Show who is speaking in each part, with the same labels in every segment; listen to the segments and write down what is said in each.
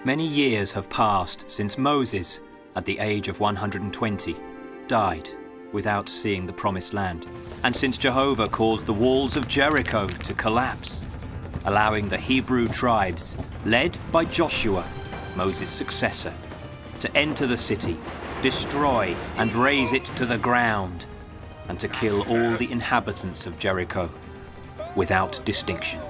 Speaker 1: Many years have passed since Moses, at the age of 120, died without seeing the Promised Land, and since Jehovah caused the walls of Jericho to collapse, allowing the Hebrew tribes, led by Joshua, Moses' successor, to enter the city, destroy and raze it to the ground, and to kill all the inhabitants of Jericho without distinction.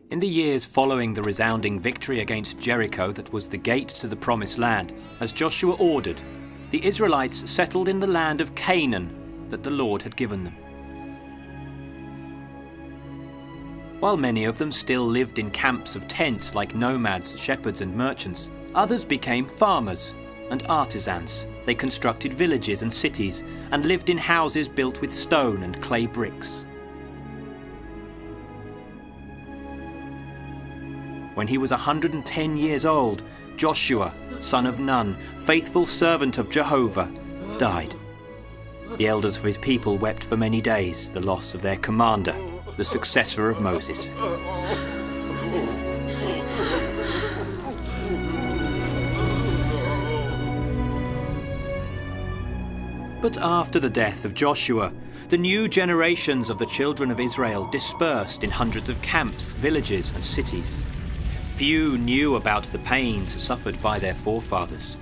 Speaker 1: In the years following the resounding victory against Jericho that was the gate to the Promised Land, as Joshua ordered, the Israelites settled in the land of Canaan that the Lord had given them. While many of them still lived in camps of tents like nomads, shepherds and merchants, others became farmers and artisans. They constructed villages and cities and lived in houses built with stone and clay bricks. When he was 110 years old, Joshua, son of Nun, faithful servant of Jehovah, died. The elders of his people wept for many days the loss of their commander, the successor of Moses. But after the death of Joshua, the new generations of the children of Israel dispersed in hundreds of camps, villages and cities. Few knew about the pains suffered by their forefathers.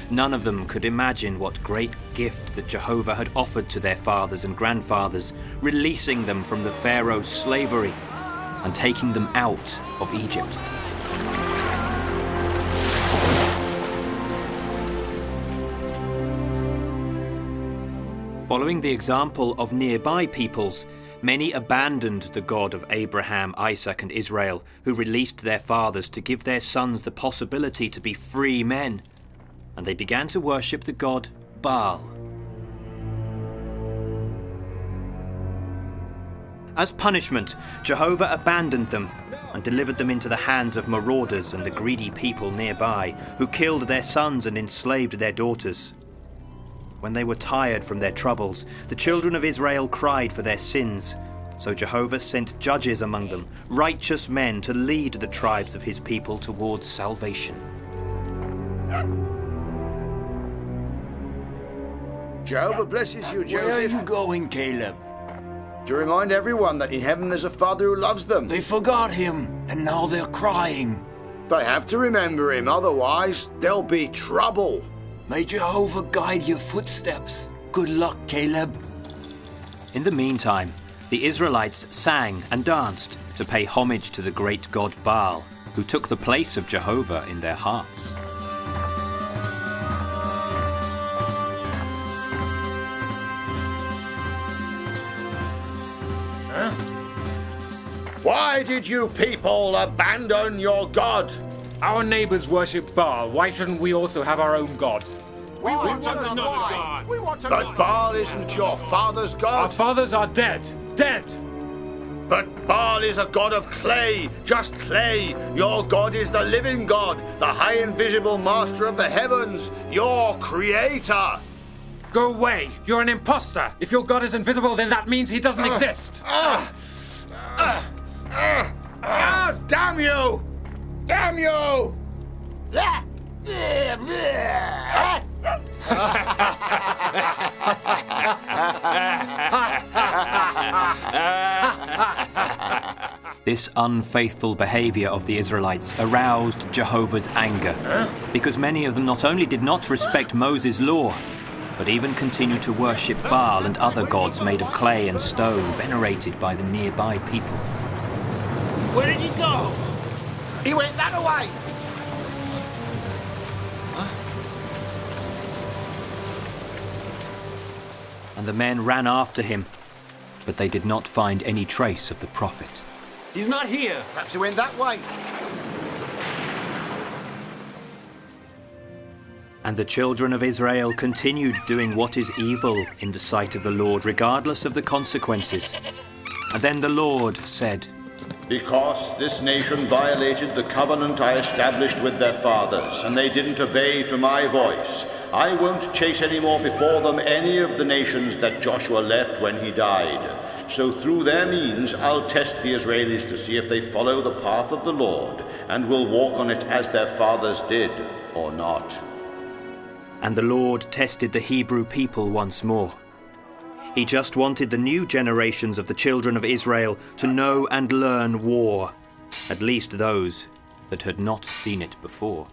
Speaker 1: None of them could imagine what great gift that Jehovah had offered to their fathers and grandfathers, releasing them from the Pharaoh's slavery and taking them out of Egypt. Following the example of nearby peoples, many abandoned the God of Abraham, Isaac and Israel, who released their fathers to give their sons the possibility to be free men, and they began to worship the god Baal. As punishment, Jehovah abandoned them and delivered them into the hands of marauders and the greedy people nearby, who killed their sons and enslaved their daughters. When they were tired from their troubles, the children of Israel cried for their sins. So Jehovah sent judges among them, righteous men to lead the tribes of his people towards salvation.
Speaker 2: Jehovah blesses you, Joseph.
Speaker 3: Where are you going, Caleb?
Speaker 2: To remind everyone that in heaven there's a Father who loves them.
Speaker 3: They forgot him, and now they're crying.
Speaker 2: They have to remember him, otherwise there'll be trouble.
Speaker 3: May Jehovah guide your footsteps. Good luck, Caleb.
Speaker 1: In the meantime, the Israelites sang and danced to pay homage to the great god Baal, who took the place of Jehovah in their hearts.
Speaker 2: Why did you people abandon your God?
Speaker 4: Our neighbors worship Baal. Why shouldn't we also have our own God?
Speaker 5: We want another God. We want another
Speaker 2: But Baal isn't your father's
Speaker 4: Our
Speaker 2: God.
Speaker 4: fathers are dead. Dead!
Speaker 2: But Baal is a god of clay, just clay. Your God is the living God, the high invisible master of the heavens, your creator.
Speaker 4: Go away! You're an imposter! If your God is invisible, then that means he doesn't exist!
Speaker 2: Damn you! Damn you!
Speaker 1: This unfaithful behavior of the Israelites aroused Jehovah's anger, because many of them not only did not respect Moses' law, but even continued to worship Baal and other gods made of clay and stone, venerated by the nearby people.
Speaker 5: Where did he go? He went that way.
Speaker 1: And the men ran after him, but they did not find any trace of the prophet.
Speaker 5: He's not here. Perhaps he went that way.
Speaker 1: And the children of Israel continued doing what is evil in the sight of the Lord, regardless of the consequences. And then the Lord said,
Speaker 2: Because this nation violated the covenant I established with their fathers, and they didn't obey to my voice, I won't chase any more before them any of the nations that Joshua left when he died. So through their means I'll test the Israelis to see if they follow the path of the Lord, and will walk on it as their fathers did, or not.
Speaker 1: And the Lord tested the Hebrew people once more. He just wanted the new generations of the children of Israel to know and learn war, at least those that had not seen it before.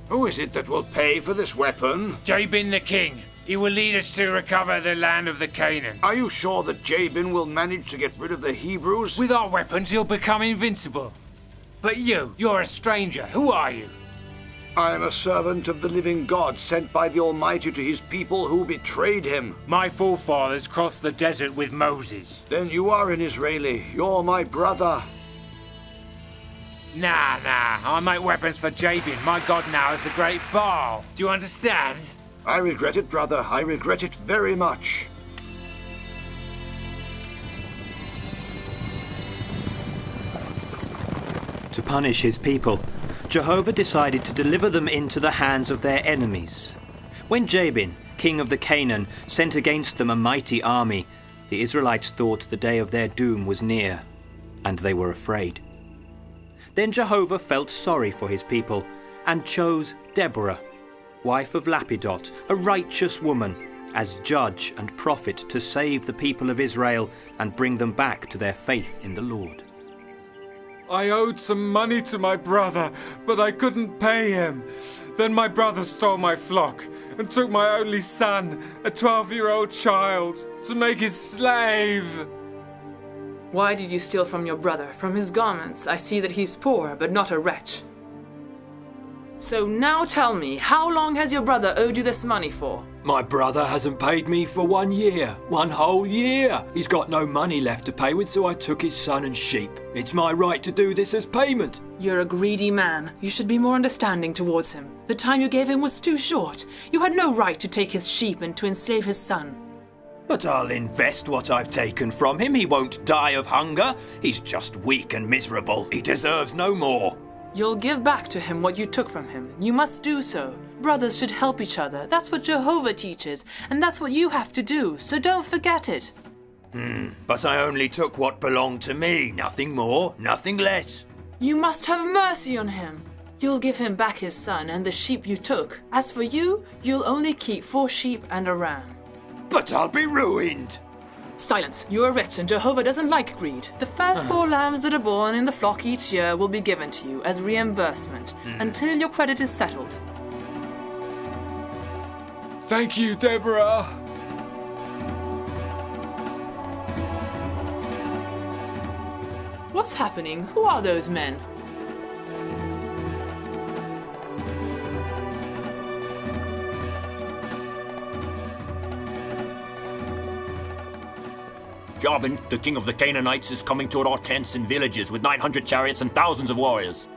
Speaker 2: Who is it that will pay for this weapon?
Speaker 4: Jabin the king. He will lead us to recover the land of the Canaan.
Speaker 2: Are you sure that Jabin will manage to get rid of the Hebrews?
Speaker 4: With our weapons, he'll become invincible. But you're a stranger. Who are you?
Speaker 2: I am a servant of the living God, sent by the Almighty to his people who betrayed him.
Speaker 4: My forefathers crossed the desert with Moses.
Speaker 2: Then you are an Israeli. You're my brother.
Speaker 4: Nah. I make weapons for Jabin. My god now is the great Baal. Do you understand?
Speaker 2: I regret it, brother. I regret it very much.
Speaker 1: To punish his people, Jehovah decided to deliver them into the hands of their enemies. When Jabin, king of the Canaan, sent against them a mighty army, the Israelites thought the day of their doom was near, and they were afraid. Then Jehovah felt sorry for his people and chose Deborah, wife of Lapidot, a righteous woman, as judge and prophet to save the people of Israel and bring them back to their faith in the Lord.
Speaker 6: I owed some money to my brother, but I couldn't pay him. Then my brother stole my flock and took my only son, a 12-year-old child, to make his slave.
Speaker 7: Why did you steal from your brother? From his garments, I see that he's poor, but not a wretch. So now tell me, how long has your brother owed you this money for?
Speaker 3: My brother hasn't paid me for 1 year. 1 whole year. He's got no money left to pay with, so I took his son and sheep. It's my right to do this as payment.
Speaker 7: You're a greedy man. You should be more understanding towards him. The time you gave him was too short. You had no right to take his sheep and to enslave his son.
Speaker 1: But I'll invest what I've taken from him. He won't die of hunger. He's just weak and miserable. He deserves no more.
Speaker 7: You'll give back to him what you took from him. You must do so. Brothers should help each other. That's what Jehovah teaches, and that's what you have to do, so don't forget it.
Speaker 1: But I only took what belonged to me. Nothing more, nothing less.
Speaker 7: You must have mercy on him. You'll give him back his son and the sheep you took. As for you, you'll only keep 4 sheep and a ram.
Speaker 1: But I'll be ruined.
Speaker 7: Silence. You are rich and Jehovah doesn't like greed. The first 4 lambs that are born in the flock each year will be given to you as reimbursement until your credit is settled.
Speaker 6: Thank you, Deborah.
Speaker 7: What's happening? Who are those men?
Speaker 8: Jabin, the king of the Canaanites, is coming toward our tents and villages with 900 chariots and thousands of warriors.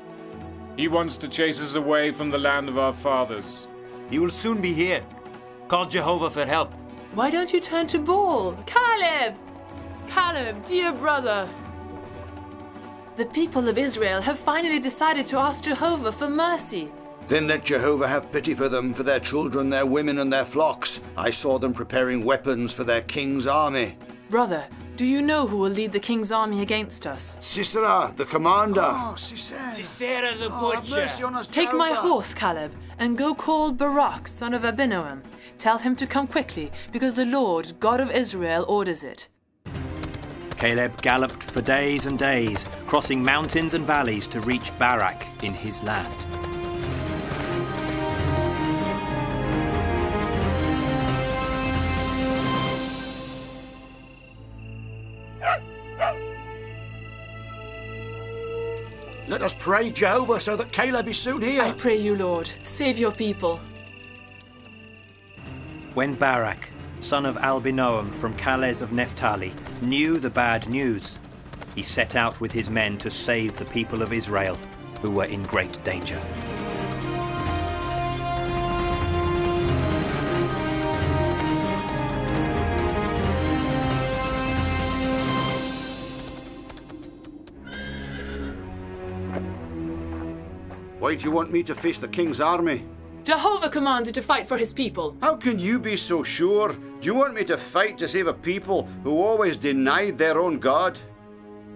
Speaker 6: He wants to chase us away from the land of our fathers.
Speaker 5: He will soon be here. Call Jehovah for help.
Speaker 7: Why don't you turn to Baal? Caleb! Caleb, dear brother. The people of Israel have finally decided to ask Jehovah for mercy.
Speaker 2: Then let Jehovah have pity for them, for their children, their women, and their flocks. I saw them preparing weapons for their king's army.
Speaker 7: Brother, do you know who will lead the king's army against us?
Speaker 2: Sisera, the commander.
Speaker 5: Sisera the butcher.
Speaker 7: Take my horse, Caleb, and go call Barak, son of Abinoam. Tell him to come quickly, because the Lord, God of Israel, orders it.
Speaker 1: Caleb galloped for days and days, crossing mountains and valleys to reach Barak in his land.
Speaker 2: Let us pray Jehovah so that Caleb is soon here.
Speaker 7: I pray you, Lord, save your people.
Speaker 1: When Barak, son of Albinoam from Calais of Naphtali, knew the bad news. He set out with his men to save the people of Israel, who were in great danger.
Speaker 2: Why do you want me to face the king's army?
Speaker 7: Jehovah commands you to fight for his people.
Speaker 2: How can you be so sure? Do you want me to fight to save a people who always denied their own God?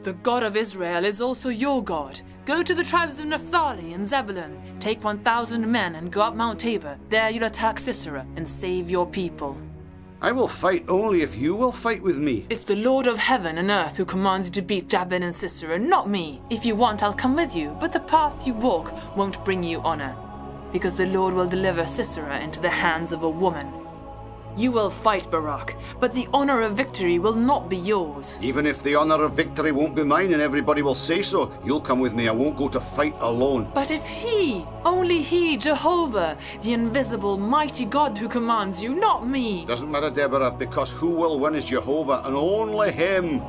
Speaker 7: The God of Israel is also your God. Go to the tribes of Naphtali and Zebulun. Take 1,000 men and go up Mount Tabor. There you'll attack Sisera and save your people.
Speaker 2: I will fight only if you will fight with me.
Speaker 7: It's the Lord of heaven and earth who commands you to beat Jabin and Sisera, not me. If you want, I'll come with you, but the path you walk won't bring you honor, because the Lord will deliver Sisera into the hands of a woman. You will fight, Barak, but the honor of victory will not be yours.
Speaker 2: Even if the honor of victory won't be mine and everybody will say so, you'll come with me. I won't go to fight alone.
Speaker 7: But it's He, only He, Jehovah, the invisible, mighty God who commands you, not me.
Speaker 2: Doesn't matter, Deborah, because who will win is Jehovah and only Him.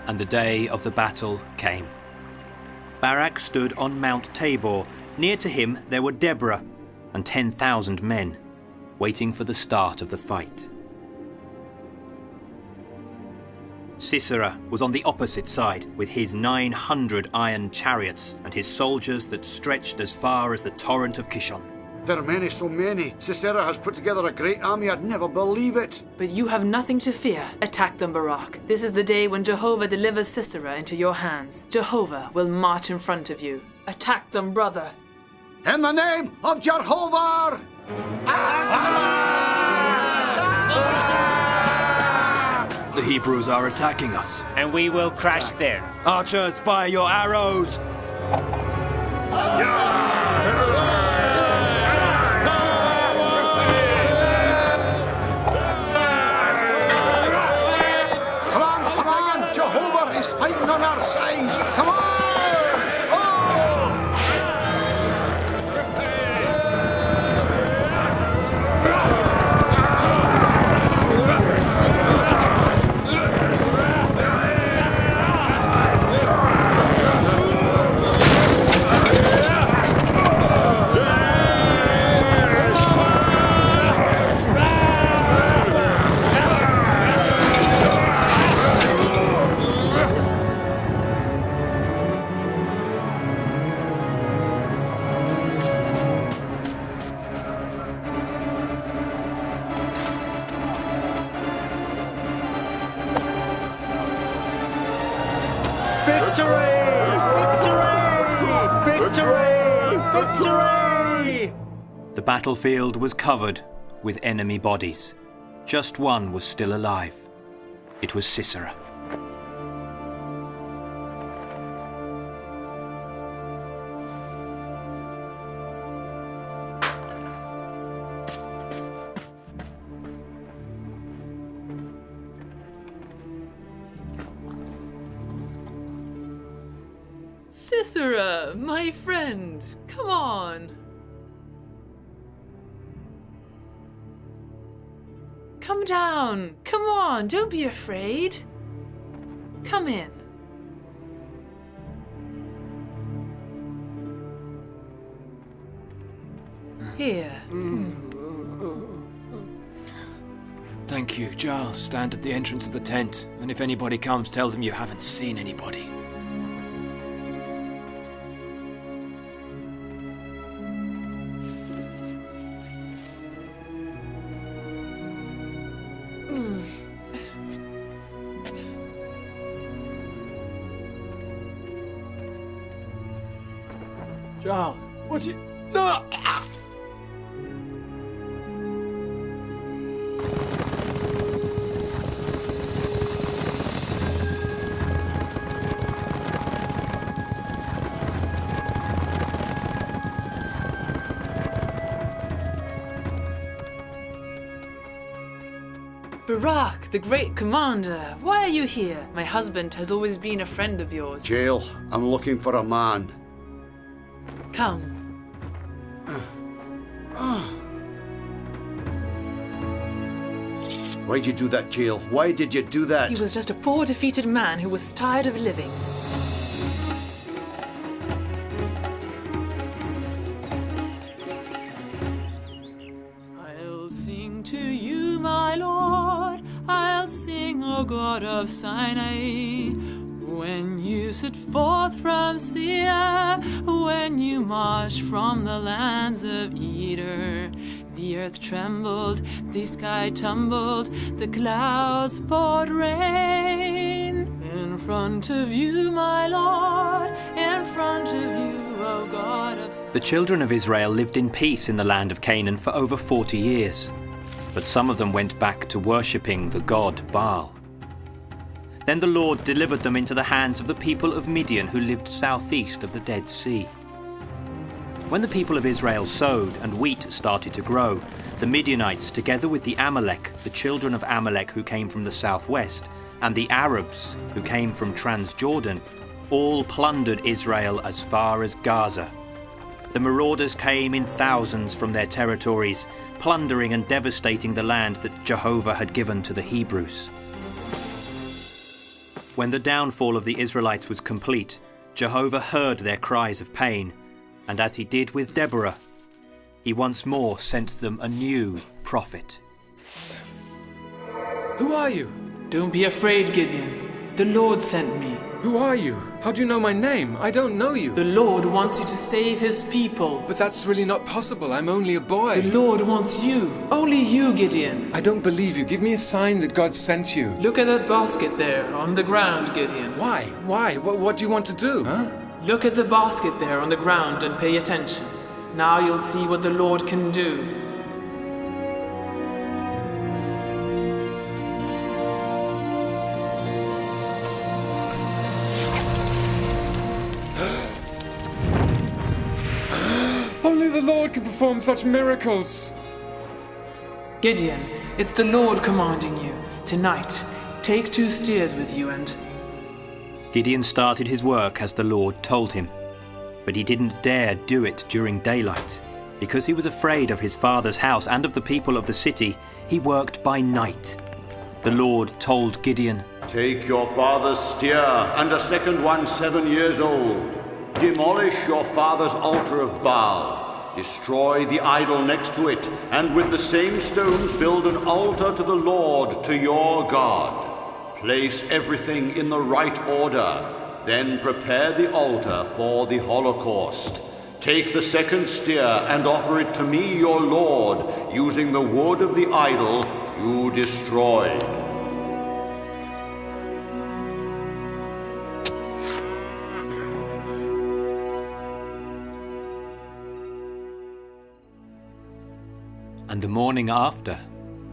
Speaker 1: And the day of the battle came. Barak stood on Mount Tabor. Near to him there were Deborah and 10,000 men, waiting for the start of the fight. Sisera was on the opposite side, with his 900 iron chariots and his soldiers that stretched as far as the torrent of Kishon.
Speaker 2: There are many, so many. Sisera has put together a great army. I'd never believe it.
Speaker 7: But you have nothing to fear. Attack them, Barak. This is the day when Jehovah delivers Sisera into your hands. Jehovah will march in front of you. Attack them, brother.
Speaker 2: In the name of Jehovah!
Speaker 3: The Hebrews are attacking us.
Speaker 4: And we will crash them.
Speaker 3: Archers, fire your arrows!
Speaker 2: Come on! Jehovah is fighting on our side! Come on!
Speaker 1: The battlefield was covered with enemy bodies. Just one was still alive. It was Sisera.
Speaker 7: Sisera, my friend, come on. Come down. Come on, don't be afraid. Come in. Here.
Speaker 3: Thank you, Giles. Stand at the entrance of the tent, and if anybody comes, tell them you haven't seen anybody. Giles, what you... No!
Speaker 7: Barak, the great commander, why are you here? My husband has always been a friend of yours.
Speaker 2: Jael, I'm looking for a man.
Speaker 7: Come.
Speaker 2: Why'd you do that, Jill? Why did you do that?
Speaker 7: He was just a poor defeated man who was tired of living. I'll sing to you, my Lord. I'll sing, O God of Sinai. When you set forth from Seir, when you marched from the lands of Eder, the earth trembled, the sky tumbled, the clouds poured rain. In front of you, my Lord, in front of you, O God of Sinai.
Speaker 1: The children of Israel lived in peace in the land of Canaan for over 40 years, but some of them went back to worshipping the god Baal. Then the Lord delivered them into the hands of the people of Midian who lived southeast of the Dead Sea. When the people of Israel sowed and wheat started to grow, the Midianites, together with the Amalek, the children of Amalek who came from the southwest, and the Arabs who came from Transjordan, all plundered Israel as far as Gaza. The marauders came in thousands from their territories, plundering and devastating the land that Jehovah had given to the Hebrews. When the downfall of the Israelites was complete, Jehovah heard their cries of pain, and as he did with Deborah, he once more sent them a new prophet.
Speaker 6: Who are you?
Speaker 7: Don't be afraid, Gideon. The Lord sent me.
Speaker 6: Who are you? How do you know my name? I don't know you.
Speaker 7: The Lord wants you to save his people.
Speaker 6: But that's really not possible. I'm only a boy.
Speaker 7: The Lord wants you. Only you, Gideon.
Speaker 6: I don't believe you. Give me a sign that God sent you.
Speaker 7: Look at that basket there on the ground, Gideon.
Speaker 6: Why? Why? What do you want to do, huh?
Speaker 7: Look at the basket there on the ground and pay attention. Now you'll see what the Lord can do.
Speaker 6: Only the Lord can perform such miracles.
Speaker 7: Gideon, it's the Lord commanding you. Tonight, take 2 steers with you and...
Speaker 1: Gideon started his work as the Lord told him, but he didn't dare do it during daylight. Because he was afraid of his father's house and of the people of the city, he worked by night. The Lord told Gideon,
Speaker 2: Take your father's steer and a second one 7 years old. Demolish your father's altar of Baal. Destroy the idol next to it, and with the same stones build an altar to the Lord, to your God. Place everything in the right order. Then prepare the altar for the Holocaust. Take the second steer and offer it to me, your Lord, using the wood of the idol you destroyed.
Speaker 1: and the morning after.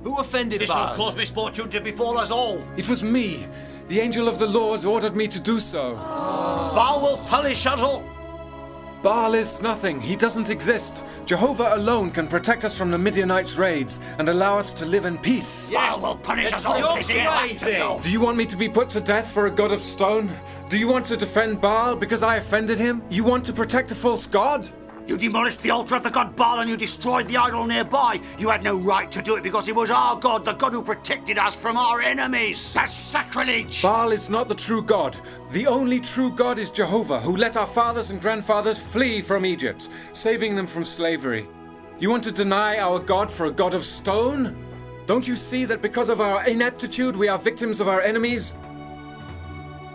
Speaker 5: Who offended
Speaker 2: This
Speaker 5: Baal?
Speaker 2: will cause misfortune to befall us all.
Speaker 6: It was me. The angel of the Lord ordered me to do so.
Speaker 2: Baal will punish us all.
Speaker 6: Baal is nothing. He doesn't exist. Jehovah alone can protect us from the Midianites' raids and allow us to live in peace.
Speaker 2: Baal will punish us all.
Speaker 5: You're
Speaker 2: This is
Speaker 5: crazy.
Speaker 6: Do you want me to be put to death for a god of stone? Do you want to defend Baal because I offended him? You want to protect a false god?
Speaker 2: You demolished the altar of the god Baal and you destroyed the idol nearby. You had no right to do it because it was our god, the god who protected us from our enemies. That's sacrilege.
Speaker 6: Baal is not the true God. The only true God is Jehovah, who let our fathers and grandfathers flee from Egypt, saving them from slavery. You want to deny our God for a god of stone? Don't you see that because of our ineptitude we are victims of our enemies?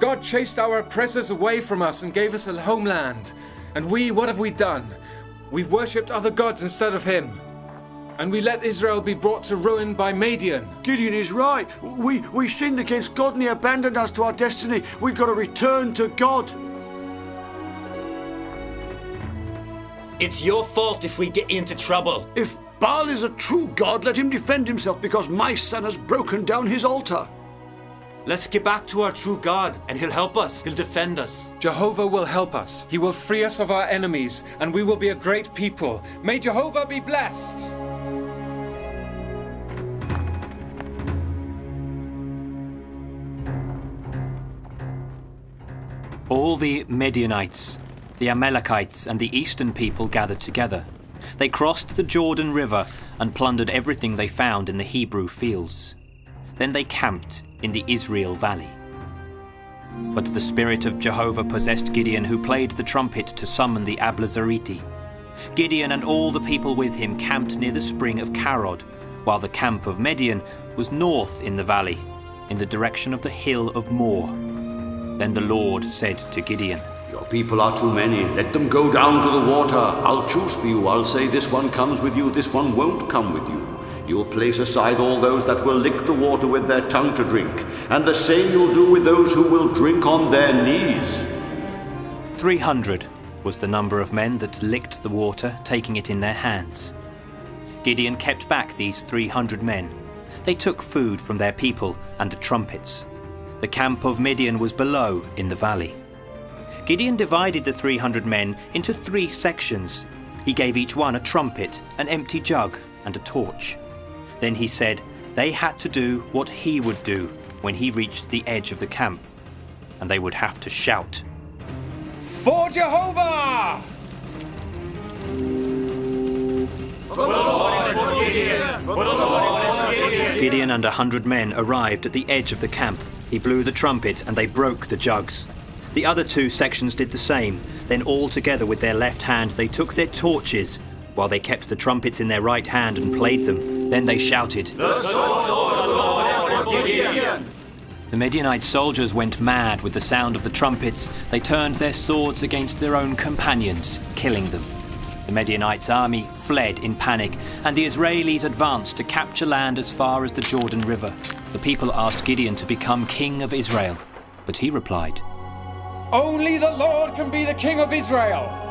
Speaker 6: God chased our oppressors away from us and gave us a homeland. And we, what have we done? We've worshipped other gods instead of him. And we let Israel be brought to ruin by Midian.
Speaker 9: Gideon is right. We sinned against God and he abandoned us to our destiny. We've got to return to God.
Speaker 8: It's your fault if we get into trouble.
Speaker 9: If Baal is a true God, let him defend himself because my son has broken down his altar.
Speaker 10: Let's get back to our true God, and he'll help us. He'll defend us.
Speaker 6: Jehovah will help us. He will free us of our enemies, and we will be a great people. May Jehovah be blessed!
Speaker 1: All the Midianites the Amalekites and the eastern people gathered together. They crossed the Jordan River and plundered everything they found in the Hebrew fields. Then they camped in the Israel Valley. But the Spirit of Jehovah possessed Gideon, who played the trumpet to summon the Ablazariti. Gideon and all the people with him camped near the spring of Karod, while the camp of Midian was north in the valley, in the direction of the hill of Moor. Then the Lord said to Gideon,
Speaker 2: Your people are too many. Let them go down to the water. I'll choose for you. I'll say this one comes with you, this one won't come with you. You'll place aside all those that will lick the water with their tongue to drink, and the same you'll do with those who will drink on their knees.
Speaker 1: 300 was the number of men that licked the water, taking it in their hands. Gideon kept back these 300 men. They took food from their people and the trumpets. The camp of Midian was below in the valley. Gideon divided the 300 men into 3 sections. He gave each one a trumpet, an empty jug, and a torch. Then he said they had to do what he would do when he reached the edge of the camp, and they would have to shout,
Speaker 4: For Jehovah!
Speaker 1: Gideon and 100 men arrived at the edge of the camp. He blew the trumpet and they broke the jugs. The other 2 sections did the same. Then all together with their left hand they took their torches, while they kept the trumpets in their right hand and played them. Then they shouted, The sword of the Lord for Gideon! The Midianite soldiers went mad with the sound of the trumpets. They turned their swords against their own companions, killing them. The Midianites' army fled in panic, and the Israelis advanced to capture land as far as the Jordan River. The people asked Gideon to become king of Israel, but he replied,
Speaker 4: Only the Lord can be the king of Israel.